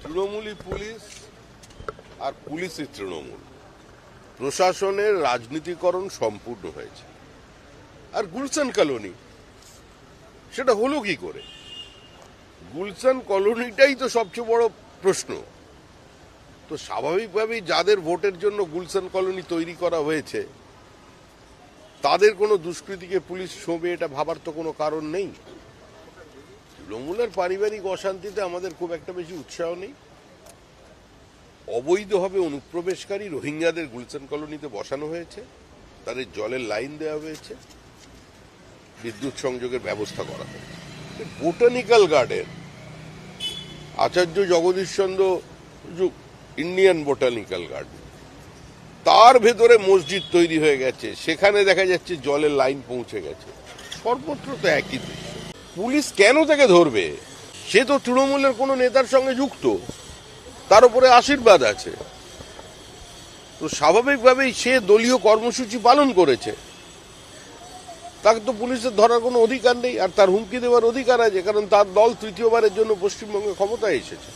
তৃণমূলী police আর পুলিশের তৃণমূল প্রশাসনের রাজনীতিকরণ সম্পূর্ণ হয়েছে। আর গুলশান কলোনি সেটা হলো কি করে? গুলশান কলোনিটাই তো সবচেয়ে বড় প্রশ্ন। তো স্বাভাবিকভাবেই যাদের ভোটের জন্য গুলশান কলোনি তৈরি করা হয়েছে তাদের কোনো দুষ্কৃতীকে পুলিশ ছোঁবে, এটা ভাবার তো কোনো কারণ নেই। তৃণমূলের পারিবারিক অশান্তিতে আমাদের খুব একটা বেশি উৎসাহ নেই। অবৈধভাবে অনুপ্রবেশকারী রোহিঙ্গাদের গুলশান কলোনিতে বসানো হয়েছে, তাদের জলের লাইন দেওয়া হয়েছে, বিদ্যুৎ সংযোগের ব্যবস্থা করা হয়েছে। বোটানিক্যাল গার্ডেন, আচার্য Jagadish Chandra Indian botanical garden, তার ভেতরে মসজিদ তৈরি হয়ে গেছে, সেখানে দেখা যাচ্ছে জলের লাইন পৌঁছে গেছে। সর্বত্র তো একই দৃশ্য। পুলিশ কেন তাকে ধরবে? সে তো তৃণমূলের কোনো নেতার সঙ্গে যুক্ত, তার উপরে আশীর্বাদ আছে। তো স্বাভাবিকভাবেই সে দলীয় কর্মসূচি পালন করেছে, তাকে তো পুলিশের ধরার কোনো অধিকার নেই। আর তার হুমকি দেওয়ার অধিকার আছে, কারণ তার দল তৃতীয়বারের জন্য পশ্চিমবঙ্গে ক্ষমতায় এসেছে।